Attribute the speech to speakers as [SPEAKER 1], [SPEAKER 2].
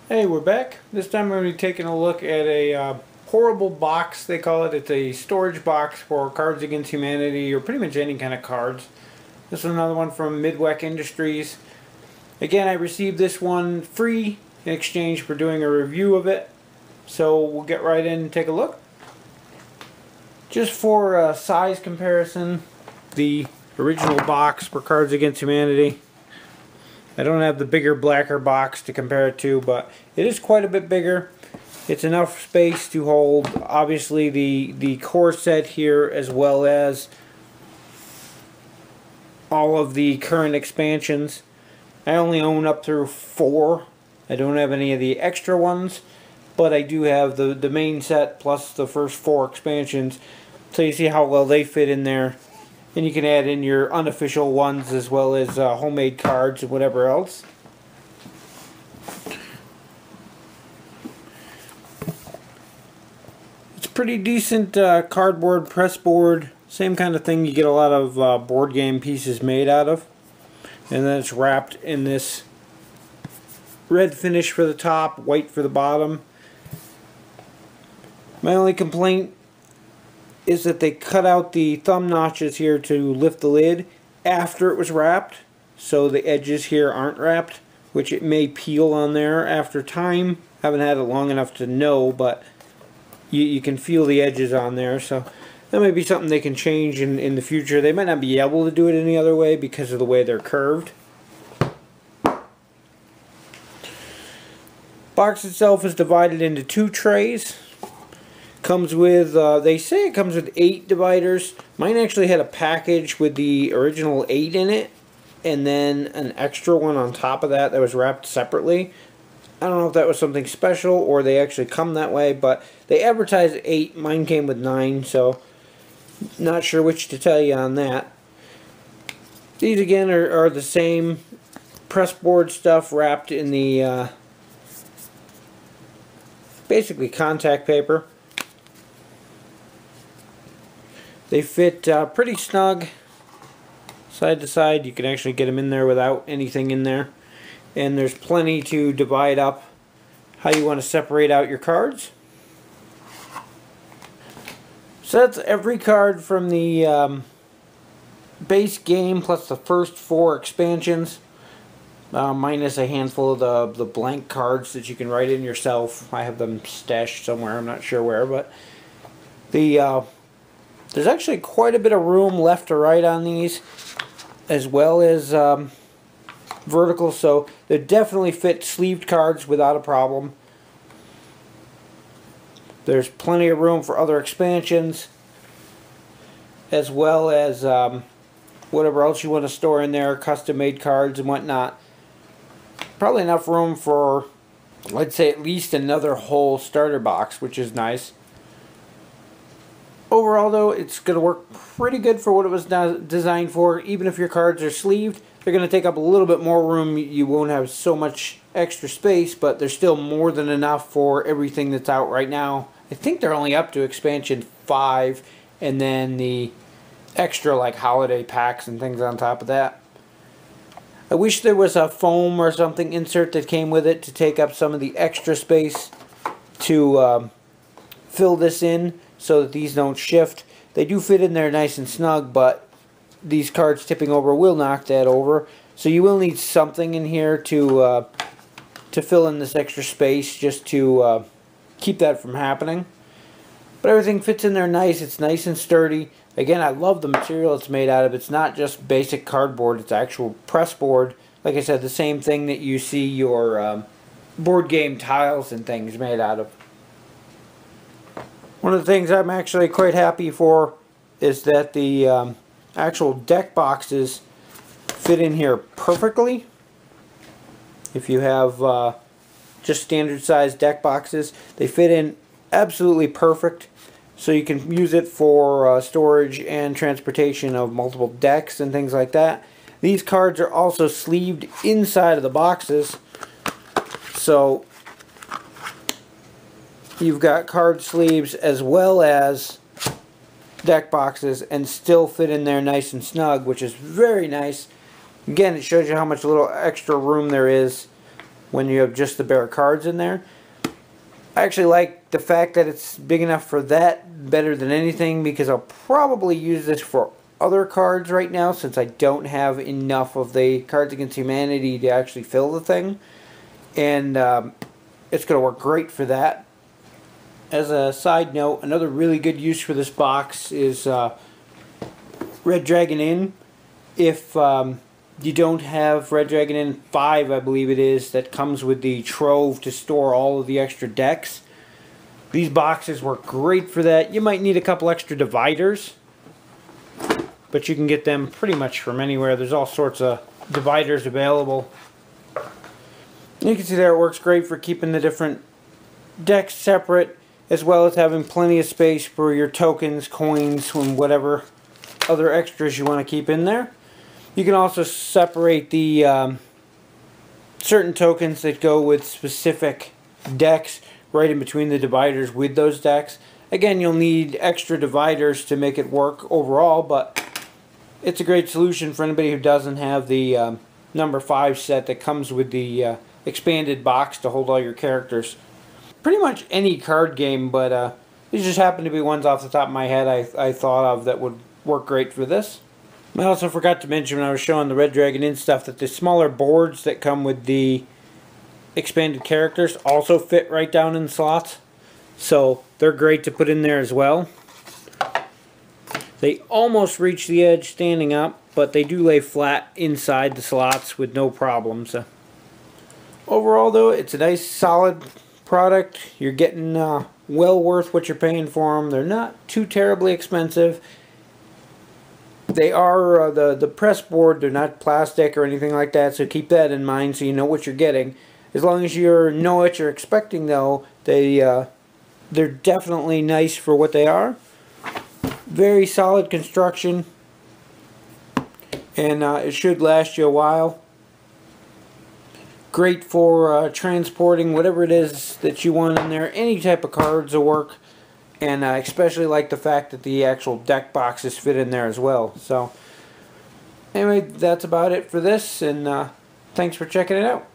[SPEAKER 1] Hey, we're back. This time we're going to be taking a look at a portable box, they call it. It's a storage box for Cards Against Humanity, or pretty much any kind of cards. This is another one from Midwec Industries. Again, I received this one free in exchange for doing a review of it. So we'll get right in and take a look. Just for a size comparison, the original box for Cards Against Humanity, I don't have the bigger, blacker box to compare it to, but it is quite a bit bigger. It's enough space to hold, obviously, the core set here, as well as all of the current expansions. I only own up through 4. I don't have any of the extra ones, but I do have the main set plus the first 4 expansions. So you see how well they fit in there. And you can add in your unofficial ones as well as homemade cards and whatever else. It's pretty decent cardboard, pressboard, same kind of thing you get a lot of board game pieces made out of. And then it's wrapped in this red finish for the top, white for the bottom. My only complaint is that they cut out the thumb notches here to lift the lid after it was wrapped, so the edges here aren't wrapped, which it may peel on there after time. Haven't had it long enough to know, but you can feel the edges on there, so that might be something they can change in the future. They might not be able to do it any other way because of the way they're curved. Box itself is divided into 2 trays. Comes with, they say it comes with 8 dividers. Mine actually had a package with the original 8 in it, and then an extra one on top of that was wrapped separately. I don't know if that was something special or they actually come that way, but they advertised 8. Mine came with 9, so not sure which to tell you on that. These again are the same pressboard stuff wrapped in the basically contact paper. They fit pretty snug side to side. You can actually get them in there without anything in there. And there's plenty to divide up how you want to separate out your cards. So that's every card from the base game plus the first 4 expansions. Minus a handful of the blank cards that you can write in yourself. I have them stashed somewhere, I'm not sure where, but there's actually quite a bit of room left to write on these, as well as vertical, so they definitely fit sleeved cards without a problem. There's plenty of room for other expansions, as well as whatever else you want to store in there, custom-made cards and whatnot. Probably enough room for, I'd say, at least another whole starter box, which is nice. Overall, though, it's going to work pretty good for what it was designed for. Even if your cards are sleeved, they're going to take up a little bit more room. You won't have so much extra space, but there's still more than enough for everything that's out right now. I think they're only up to expansion 5, and then the extra like holiday packs and things on top of that. I wish there was a foam or something insert that came with it to take up some of the extra space to fill this in, so that these don't shift. They do fit in there nice and snug, but these cards tipping over will knock that over. So you will need something in here to fill in this extra space, just to keep that from happening. But everything fits in there nice. It's nice and sturdy. Again, I love the material it's made out of. It's not just basic cardboard. It's actual pressboard. Like I said, the same thing that you see your board game tiles and things made out of. One of the things I'm actually quite happy for is that the actual deck boxes fit in here perfectly. If you have just standard size deck boxes, they fit in absolutely perfect. So you can use it for storage and transportation of multiple decks and things like that. These cards are also sleeved inside of the boxes. So you've got card sleeves as well as deck boxes, and still fit in there nice and snug, which is very nice. Again, it shows you how much little extra room there is when you have just the bare cards in there. I actually like the fact that it's big enough for that better than anything, because I'll probably use this for other cards right now since I don't have enough of the Cards Against Humanity to actually fill the thing. And it's going to work great for that. As a side note, another really good use for this box is Red Dragon Inn. If you don't have Red Dragon Inn 5, I believe it is, that comes with the trove to store all of the extra decks, these boxes work great for that. You might need a couple extra dividers, but you can get them pretty much from anywhere. There's all sorts of dividers available. You can see there it works great for keeping the different decks separate, as well as having plenty of space for your tokens, coins, and whatever other extras you want to keep in there. You can also separate the certain tokens that go with specific decks right in between the dividers with those decks. Again, you'll need extra dividers to make it work overall, but it's a great solution for anybody who doesn't have the number 5 set that comes with the expanded box to hold all your characters. Pretty much any card game, but these just happen to be ones off the top of my head I thought of that would work great for this. I also forgot to mention when I was showing the Red Dragon Inn stuff that the smaller boards that come with the expanded characters also fit right down in the slots. So they're great to put in there as well. They almost reach the edge standing up, but they do lay flat inside the slots with no problems. Overall though, it's a nice solid product. You're getting well worth what you're paying for them. They're not too terribly expensive. They are the press board, they're not plastic or anything like that, so keep that in mind so you know what you're getting. As long as you know what you're expecting though, they're definitely nice for what they are. Very solid construction, and it should last you a while. Great for transporting whatever it is that you want in there. Any type of cards will work. And I especially like the fact that the actual deck boxes fit in there as well. So, anyway, that's about it for this, and thanks for checking it out.